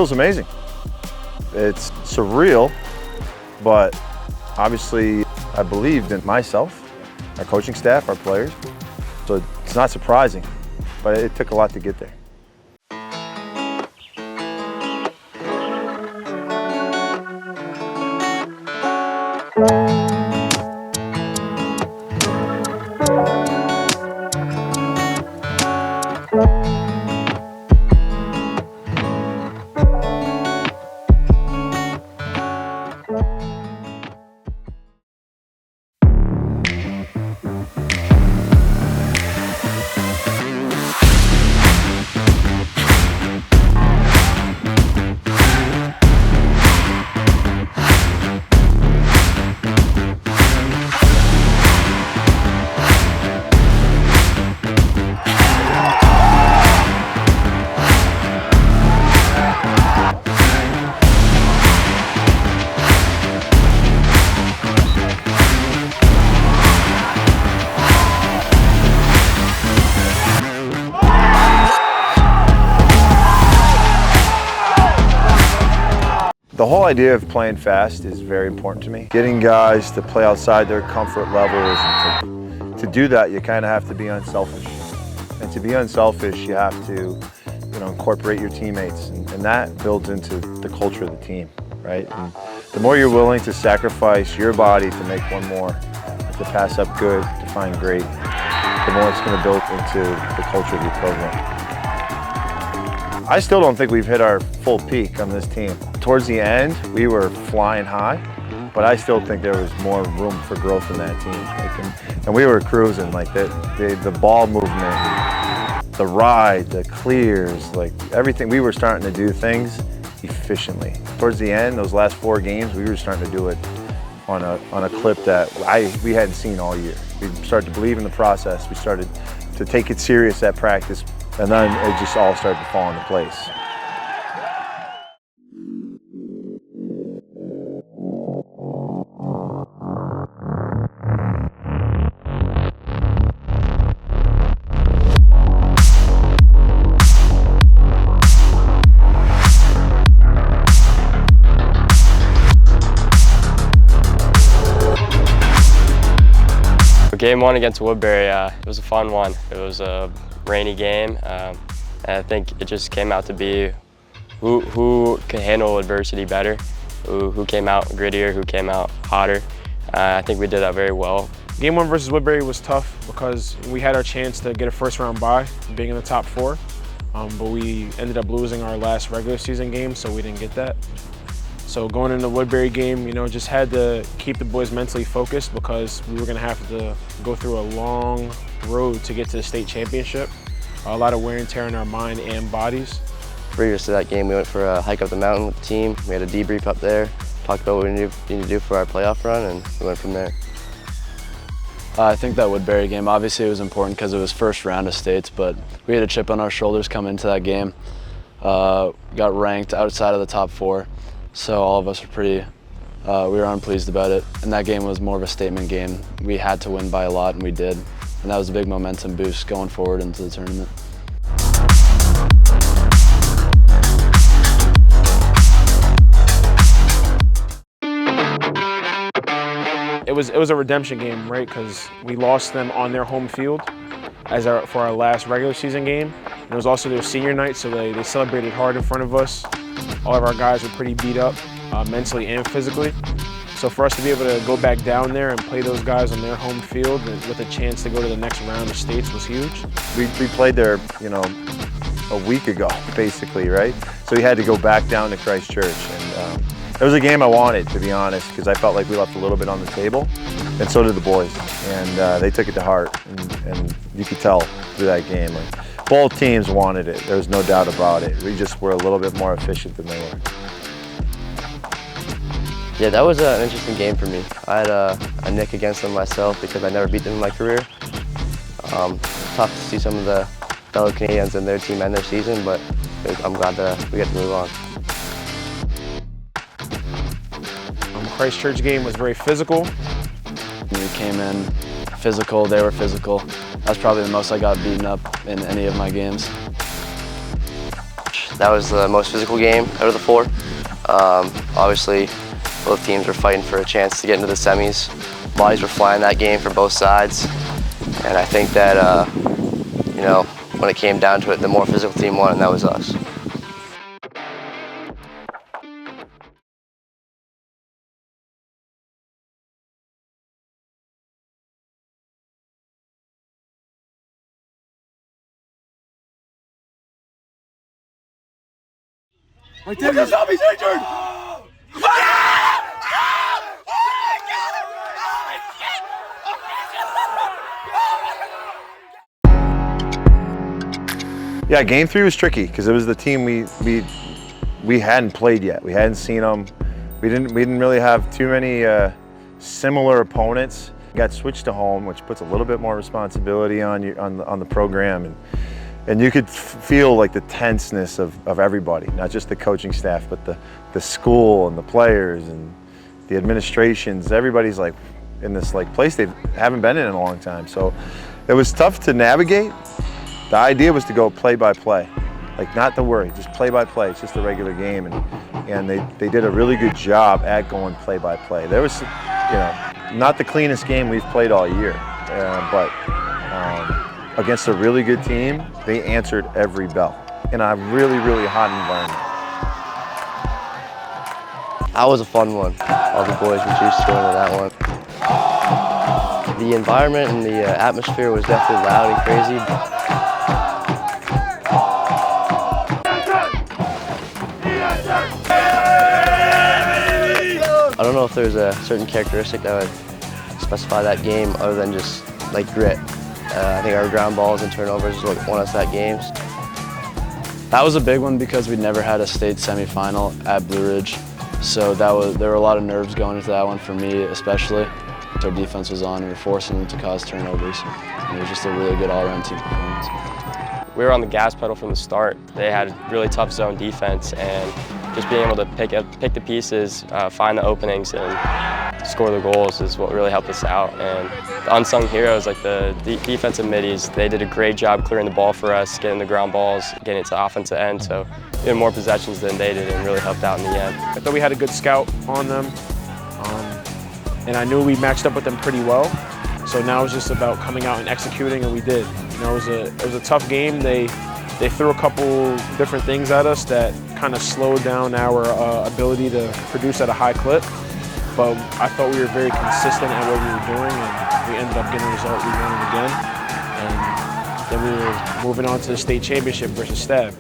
feels amazing. It's surreal, but obviously I believed in myself, our coaching staff, our players. So it's not surprising, but it took a lot to get there. The whole idea of playing fast is very important to me. Getting guys to play outside their comfort levels, and to do that, you kind of have to be unselfish. And to be unselfish, you have to, incorporate your teammates, and that builds into the culture of the team, right? And the more you're willing to sacrifice your body to make one more, to pass up good, to find great, the more it's going to build into the culture of your program. I still don't think we've hit our full peak on this team. Towards the end, we were flying high, but I still think there was more room for growth in that team. And we were cruising, the ball movement, the ride, the clears, everything. We were starting to do things efficiently. Towards the end, those last 4 games, we were starting to do it on a clip that we hadn't seen all year. We started to believe in the process. We started to take it serious at practice. And then it just all started to fall into place. Game 1 against Woodberry, it was a fun one. It was a rainy game, and I think it just came out to be who could handle adversity better, who came out grittier, who came out hotter. I think we did that very well. Game 1 versus Woodberry was tough because we had our chance to get a first-round bye, being in the top 4, but we ended up losing our last regular season game, so we didn't get that. So going into the Woodberry game, just had to keep the boys mentally focused because we were going to have to go through a long road to get to the state championship. A lot of wear and tear in our mind and bodies. Previous to that game, we went for a hike up the mountain with the team. We had a debrief up there, talked about what we need to do for our playoff run, and we went from there. I think that Woodberry game, obviously it was important because it was first round of states, but we had a chip on our shoulders coming into that game. Got ranked outside of the top 4. So all of us were we were unpleased about it. And that game was more of a statement game. We had to win by a lot, and we did. And that was a big momentum boost going forward into the tournament. It was a redemption game, right? Because we lost them on their home field for our last regular season game. And it was also their senior night, so they celebrated hard in front of us. All of our guys were pretty beat up, mentally and physically. So for us to be able to go back down there and play those guys on their home field with a chance to go to the next round of states was huge. We played there, a week ago, basically, right? So we had to go back down to Christchurch. And it was a game I wanted, to be honest, because I felt like we left a little bit on the table, and so did the boys. And they took it to heart, and you could tell through that game. Both teams wanted it, there was no doubt about it. We just were a little bit more efficient than they were. Yeah, that was an interesting game for me. I had a nick against them myself because I never beat them in my career. Tough to see some of the fellow Canadians and their team end their season, but I'm glad that we get to move on. Christchurch game was very physical. We came in physical, they were physical. That's probably the most I got beaten up in any of my games. That was the most physical game out of the 4. Obviously, both teams were fighting for a chance to get into the semis. Bodies were flying that game for both sides, and I think that you know, when it came down to it, the more physical team won, and that was us. Yeah, game 3 was tricky because it was the team we hadn't played yet. We hadn't seen them. We didn't really have too many similar opponents. Got switched to home, which puts a little bit more responsibility on you on the program, and you could feel like the tenseness of everybody, not just the coaching staff, but the school and the players and the administrations. Everybody's like in this like place they haven't been in a long time. So it was tough to navigate. The idea was to go play by play, like not to worry, just play by play. It's just a regular game, and they did a really good job at going play by play. There was, you know, not the cleanest game we've played all year, but against a really good team, they answered every bell in a really, really hot environment. That was a fun one. All the boys were juiced going to that one. The environment and the atmosphere was definitely loud and crazy. I don't know if there's a certain characteristic that would specify that game other than just like grit. I think our ground balls and turnovers is what won us that game. That was a big one because we'd never had a state semifinal at Blue Ridge. So there were a lot of nerves going into that one for me especially. Our defense was on and we were forcing them to cause turnovers. And it was just a really good all-around team performance. We were on the gas pedal from the start. They had really tough zone defense, and just being able to pick the pieces, find the openings, and score the goals is what really helped us out. And the unsung heroes, like the defensive middies, they did a great job clearing the ball for us, getting the ground balls, getting it to offensive end. So we had more possessions than they did, and really helped out in the end. I thought we had a good scout on them, and I knew we matched up with them pretty well. So now it's just about coming out and executing, and we did. You know, it was a tough game. They threw a couple different things at us that kind of slowed down our ability to produce at a high clip. But I thought we were very consistent at what we were doing, and we ended up getting a result we wanted again. And then we were moving on to the state championship versus Stab.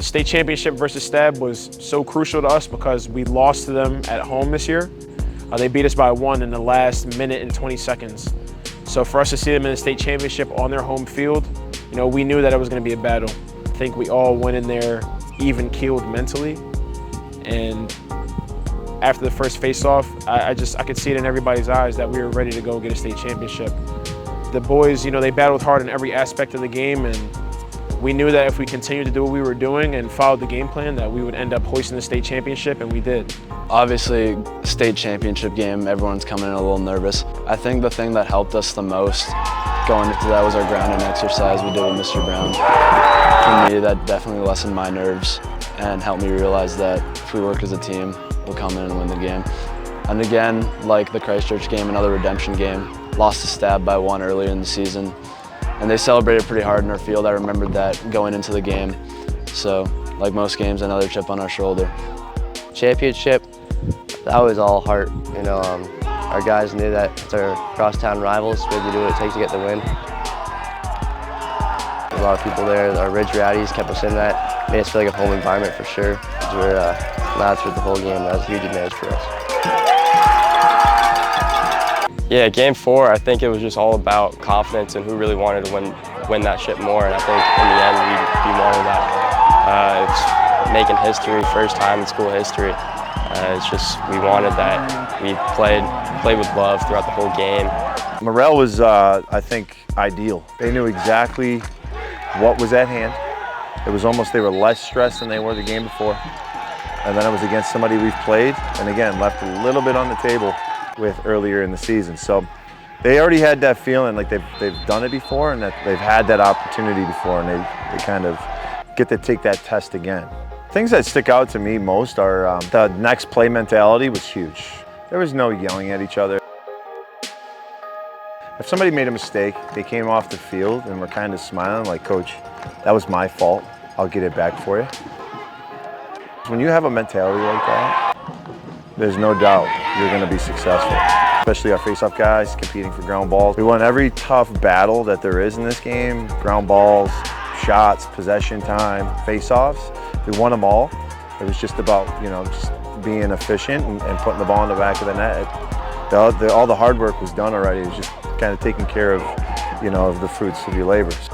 State championship versus Stab was so crucial to us because we lost to them at home this year. They beat us by 1 in the last minute and 20 seconds. So for us to see them in the state championship on their home field, you know, we knew that it was going to be a battle. I think we all went in there even-keeled mentally. And after the first face-off, I could see it in everybody's eyes that we were ready to go get a state championship. The boys, you know, they battled hard in every aspect of the game, and we knew that if we continued to do what we were doing and followed the game plan, that we would end up hoisting the state championship, and we did. Obviously, state championship game, everyone's coming in a little nervous. I think the thing that helped us the most going into that was our grounding exercise we did with Mr. Brown. For me, that definitely lessened my nerves and helped me realize that if we work as a team, we'll come in and win the game. And again, like the Christchurch game, another redemption game, lost to Stab by 1 earlier in the season. And they celebrated pretty hard in our field. I remembered that going into the game. So, like most games, another chip on our shoulder. Championship, that was all heart. You know, our guys knew that it's our crosstown rivals. We had to do what it takes to get the win. A lot of people there, our Ridge Rowdies kept us in that. Made us feel like a home environment for sure. We were loud through the whole game. That was a huge advantage for us. Yeah, game 4, I think it was just all about confidence and who really wanted to win that ship more. And I think in the end, we wanted that. It's making history, first time in school history. It's just we wanted that. We played with love throughout the whole game. Morale was, I think, ideal. They knew exactly what was at hand. It was almost they were less stressed than they were the game before. And then it was against somebody we've played, and again, left a little bit on the table with earlier in the season. So they already had that feeling like they've done it before and that they've had that opportunity before, and they kind of get to take that test again. Things that stick out to me most are the next play mentality was huge. There was no yelling at each other. If somebody made a mistake, they came off the field and were kind of smiling like, "Coach, that was my fault. I'll get it back for you." When you have a mentality like that, there's no doubt you're going to be successful. Especially our face-off guys competing for ground balls. We won every tough battle that there is in this game. Ground balls, shots, possession time, face-offs. We won them all. It was just about, just being efficient and putting the ball in the back of the net. All the hard work was done already. It was just kind of taking care of, of the fruits of your labors.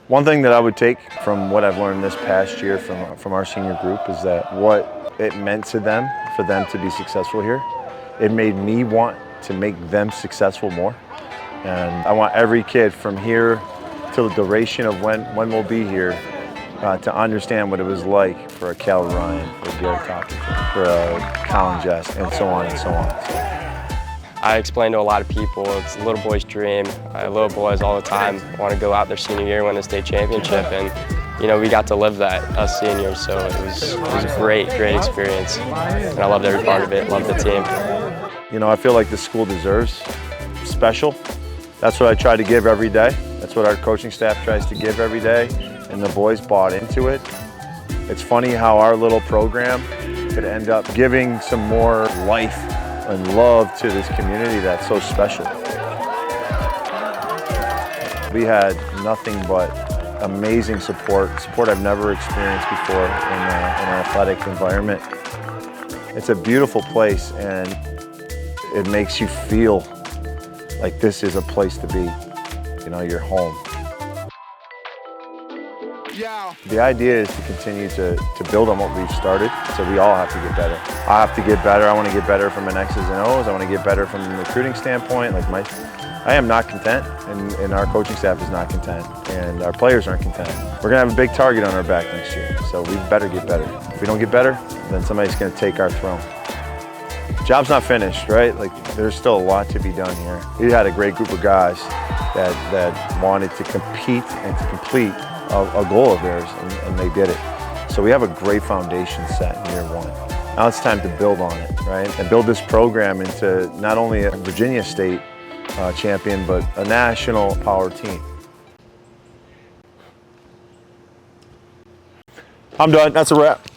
One thing that I would take from what I've learned this past year from our senior group is that what it meant to them, for them to be successful here, it made me want to make them successful more. And I want every kid from here till the duration of when we'll be here to understand what it was like for a Kayle Ryan, for a Garrett Talkington, for a Colin Jess, and so on and so on. I explain to a lot of people it's a little boy's dream. Little boys all the time want to go out their senior year, win a state championship, and we got to live that, us seniors, so it was a great experience, and I loved every part of it, loved the team. I feel like the school deserves special. That's what I try to give every day. That's what our coaching staff tries to give every day, and the boys bought into it. It's funny how our little program could end up giving some more life and love to this community that's so special. We had nothing but amazing support I've never experienced before in an athletic environment. It's a beautiful place, and it makes you feel like this is a place to be, you're home. The idea is to continue to build on what we've started, so we all have to get better. I have to get better. I want to get better from an X's and O's. I want to get better from a recruiting standpoint. I am not content, and our coaching staff is not content, and our players aren't content. We're going to have a big target on our back next year, so we better get better. If we don't get better, then somebody's going to take our throne. Job's not finished, right? There's still a lot to be done here. We had a great group of guys that wanted to compete and to complete a goal of theirs, and they did it. So we have a great foundation set in year one. Now it's time to build on it, right? And build this program into not only a Virginia State champion, but a national power team. I'm done, that's a wrap.